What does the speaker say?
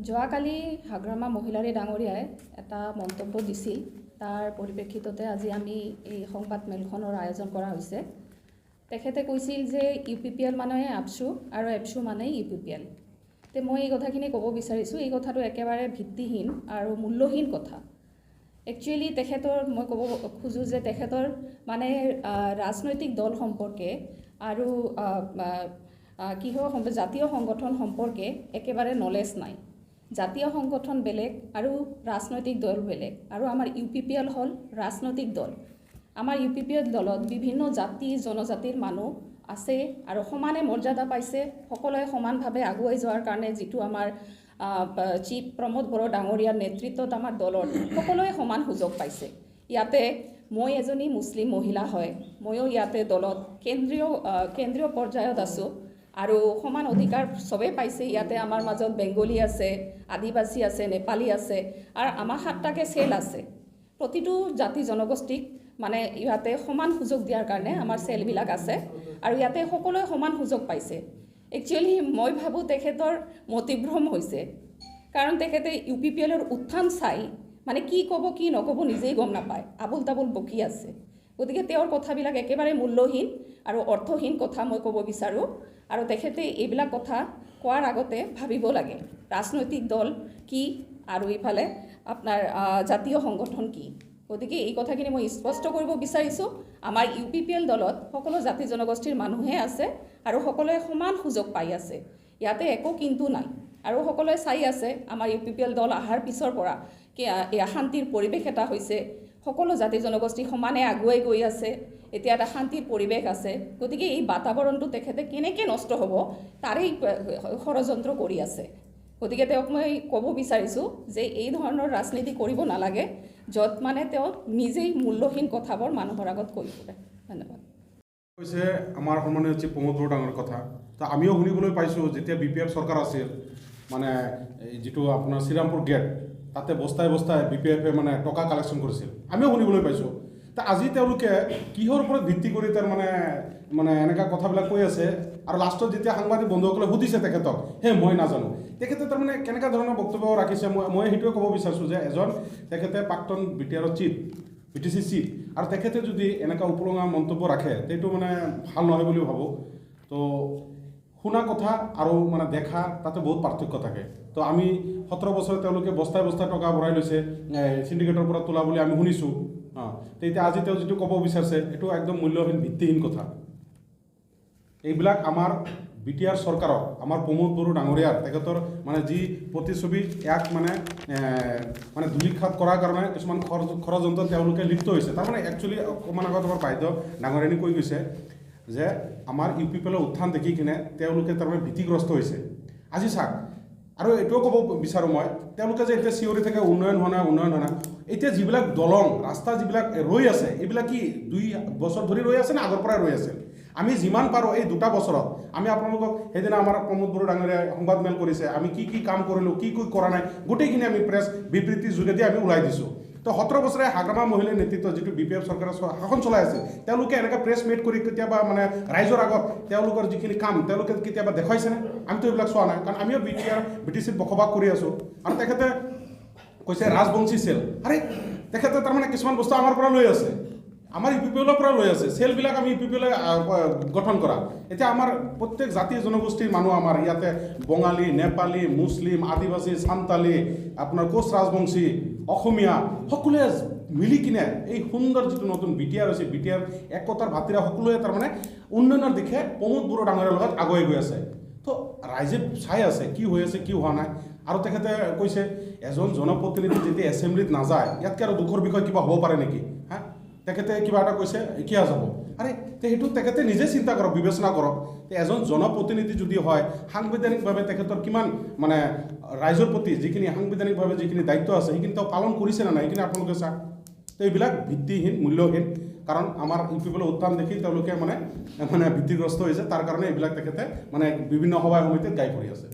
যোৱাকালি হাগ্ৰামা মহিলাৰী ডাঙৰীয়াই এটা মন্তব্য দিছিল। তাৰ পৰিপ্ৰেক্ষিততে আজি আমি এই সংবাদমেলখনৰ আয়োজন কৰা হৈছে। তেখেতে কৈছিল যে UPPL মানে আপছু আৰু এপছু মানে UPPL। তে মই এই কথাখিনি ক'ব বিচাৰিছোঁ, এই কথাটো একেবাৰে ভিত্তিহীন আৰু মূল্যহীন কথা। একচুৱেলি তেখেতৰ মই ক'ব খোজোঁ যে তেখেতৰ মানে ৰাজনৈতিক দল সম্পৰ্কে আৰু কিহৰ জাতীয় সংগঠন সম্পৰ্কে একেবাৰে নলেজ নাই। জাতীয় সংগঠন বেলেগ আৰু ৰাজনৈতিক দল বেলেগ, আৰু আমাৰ UPPL হ'ল ৰাজনৈতিক দল। আমাৰ UPPL দলত বিভিন্ন জাতি জনজাতিৰ মানুহ আছে আৰু সমানে মৰ্যাদা পাইছে, সকলোৱে সমানভাৱে আগুৱাই যোৱাৰ কাৰণে যিটো আমাৰ চিফ প্ৰমোদ বড়ো ডাঙৰীয়াৰ নেতৃত্বত আমাৰ দলৰ সকলোৱে সমান সুযোগ পাইছে। ইয়াতে মই এজনী মুছলিম মহিলা হয়, ময়ো ইয়াতে দলত কেন্দ্ৰীয় পৰ্যায়ত আছোঁ আৰু সমান অধিকাৰ চবেই পাইছে। ইয়াতে আমাৰ মাজত বেংগলী আছে, আদিবাসী আছে, নেপালী আছে, আৰু আমাৰ 7টাকৈ চেল আছে। প্ৰতিটো জাতি জনগোষ্ঠীক মানে ইয়াতে সমান সুযোগ দিয়াৰ কাৰণে আমাৰ চেলবিলাক আছে আৰু ইয়াতে সকলোৱে সমান সুযোগ পাইছে। একচুৱেলি মই ভাবোঁ তেখেতৰ মতিভ্ৰম হৈছে, কাৰণ তেখেতে UPPLৰ উত্থান চাই মানে কি ক'ব কি নক'ব নিজেই গম নাপায়, আবুল তাবুল বকি আছে। গতিকে তেওঁৰ কথাবিলাক একেবাৰে মূল্যহীন আৰু অৰ্থহীন কথা মই ক'ব বিচাৰোঁ। আৰু তেখেতে এইবিলাক কথা কোৱাৰ আগতে ভাবিব লাগে ৰাজনৈতিক দল কি আৰু ইফালে আপোনাৰ জাতীয় সংগঠন কি। গতিকে এই কথাখিনি মই স্পষ্ট কৰিব বিচাৰিছোঁ, আমাৰ UPPL দলত সকলো জাতি জনগোষ্ঠীৰ মানুহে আছে আৰু সকলোৱে সমান সুযোগ পাই আছে। ইয়াতে একো কিন্তু নাই, আৰু সকলোৱে চাই আছে আমাৰ UPPL দল অহাৰ পিছৰ পৰা শান্তিৰ পৰিৱেশ এটা হৈছে, সকলো জাতি জনগোষ্ঠী সমানে আগুৱাই গৈ আছে, এতিয়া এটা শান্তিৰ পৰিৱেশ আছে। গতিকে এই বাতাবৰণটো তেখেতে কেনেকৈ নষ্ট হ'ব তাৰেই ষড়যন্ত্ৰ কৰি আছে। গতিকে তেওঁক মই ক'ব বিচাৰিছোঁ যে এই ধৰণৰ ৰাজনীতি কৰিব নালাগে, য'ত মানে তেওঁ নিজেই মূল্যহীন কথাবোৰ মানুহৰ আগত কৈ ফুৰে। ধন্যবাদ। কৈছে আমাৰ সন্মানীয় চিফ প্ৰমোদ বড়ো ডাঙৰ কথা। তো আমিও শুনিবলৈ পাইছোঁ যেতিয়া BPF চৰকাৰ আছিল, মানে যিটো আপোনাৰ শ্ৰীৰামপুৰ গেট, তাতে বস্তাই বস্তাই BPFে মানে টকা কালেকশ্যন কৰিছিল, আমিও শুনিবলৈ পাইছোঁ। তা আজি তেওঁলোকে কিহৰ ওপৰত ভিত্তি কৰি তাৰ মানে এনেকুৱা কথাবিলাক কৈ আছে, আৰু লাষ্টত যেতিয়া সাংবাদিক বন্ধুসকলে সুধিছে তেখেতক, মই নাজানো, তেখেতে তাৰমানে কেনেকুৱা ধৰণৰ বক্তব্য ৰাখিছে। মই সেইটোৱে ক'ব বিচাৰিছোঁ যে এজন তেখেতে প্ৰাক্তন BTRৰ চিফ, BTC চিফ, আৰু তেখেতে যদি এনেকুৱা উপলঙা মন্তব্য ৰাখে সেইটো মানে ভাল নহয় বুলি ভাবোঁ। তো শুনা কথা আৰু মানে দেখা তাতে বহুত পাৰ্থক্য থাকে। তো আমি 17 বছৰে তেওঁলোকে বস্তাই বস্তাই টকা ভৰাই লৈছে চিণ্ডিকেটৰ পৰা তোলা বুলি আমি শুনিছোঁ। তো এতিয়া আজি তেওঁ যিটো ক'ব বিচাৰিছে এইটো একদম মূল্যহীন ভিত্তিহীন কথা। এইবিলাক আমাৰ BTR চৰকাৰক, আমাৰ প্ৰমোদ বড়ো ডাঙৰীয়াৰ তেখেতৰ মানে যি প্ৰতিচ্ছবি ইয়াক মানে ধূলিসাৎ কৰাৰ কাৰণে কিছুমান ষড়যন্ত্ৰ তেওঁলোকে লিপ্ত হৈছে। তাৰমানে একচুৱেলি অকণমান আগত আমাৰ বাইদেউ ডাঙৰীয়ানী কৈ গৈছে যে আমাৰ UPPLৰ উত্থান দেখি কিনে তেওঁলোকে তাৰমানে ভীতিগ্ৰস্ত হৈছে। আজি চাওক, আৰু এইটোও ক'ব বিচাৰোঁ মই, তেওঁলোকে যে এতিয়া চিঞৰি থাকে উন্নয়ন হোৱা নাই, এতিয়া যিবিলাক দলং ৰাস্তা যিবিলাক ৰৈ আছে, এইবিলাক কি 2 বছৰ ধৰি ৰৈ আছে নে আগৰ পৰাই ৰৈ আছে? আমি যিমান পাৰোঁ এই 2টা বছৰত আমি আপোনালোকক, সেইদিনা আমাৰ প্ৰমোদ বড়ো ডাঙৰীয়াই সংবাদমেল কৰিছে, আমি কি কাম কৰিলোঁ, কি কৰা নাই, গোটেইখিনি আমি প্ৰেছ বিবৃতিৰ যোগেদি আমি ওলাই দিছোঁ। তো 17 বছৰে হাগ্ৰামা মহিলাৰ নেতৃত্বত যিটো BPF চৰকাৰে শাসন চলাই আছে, তেওঁলোকে এনেকৈ প্ৰেছ মিট কৰি কেতিয়াবা মানে ৰাইজৰ আগত তেওঁলোকৰ যিখিনি কাম তেওঁলোকে কেতিয়াবা দেখুৱাইছেনে? আমিতো এইবিলাক চোৱা নাই, কাৰণ আমিও BTCত বসবাস কৰি আছোঁ। আৰু তেখেতে কৈছে ৰাজবংশী চেল, আৰে তেখেতে তাৰমানে কিছুমান বস্তু আমাৰ পৰা লৈ আছে, আমাৰ UPPLৰ পৰা লৈ আছে, চেলবিলাক আমি UPPL গঠন কৰা। এতিয়া আমাৰ প্ৰত্যেক জাতি জনগোষ্ঠীৰ মানুহ আমাৰ ইয়াতে বঙালী, নেপালী, মুছলিম, আদিবাসী, সান্তালী, আপোনাৰ কোচ ৰাজবংশী, অসমীয়া সকলোৱে মিলি কিনে এই সুন্দৰ যিটো নতুন BTR হৈছে, BTR একতাৰ ভাতিৰা সকলোৱে তাৰমানে উন্নয়নৰ দিশে প্ৰমোদ বড়ো ডাঙৰীয়াৰ লগত আগুৱাই গৈ আছে। তো ৰাইজে চাই আছে কি হৈ আছে কি হোৱা নাই। আৰু তেখেতে কৈছে এজন জনপ্ৰতিনিধি যেতিয়া এছেম্বলিত নাযায়, ইয়াতকৈ আৰু দুখৰ বিষয় কিবা হ'ব পাৰে নেকি? তেখেতে কিবা এটা কৈছে কিয় যাব? আৰে সেইটো তেখেতে নিজে চিন্তা কৰক, বিবেচনা কৰক। এজন জনপ্ৰতিনিধি যদি হয়, সাংবিধানিকভাৱে তেখেতৰ কিমান মানে ৰাইজৰ প্ৰতি যিখিনি সাংবিধানিকভাৱে যিখিনি দায়িত্ব আছে সেইখিনি তেওঁ পালন কৰিছে নে নাই, সেইখিনি আপোনালোকে চাওক। তো এইবিলাক ভিত্তিহীন, মূল্যহীন, কাৰণ আমাৰ UPPLৰ উত্থান দেখি তেওঁলোকে মানে ভীতিগ্ৰস্ত হৈছে, তাৰ কাৰণে এইবিলাক তেখেতে মানে বিভিন্ন সভাই সমিতিত গাই পৰি আছে।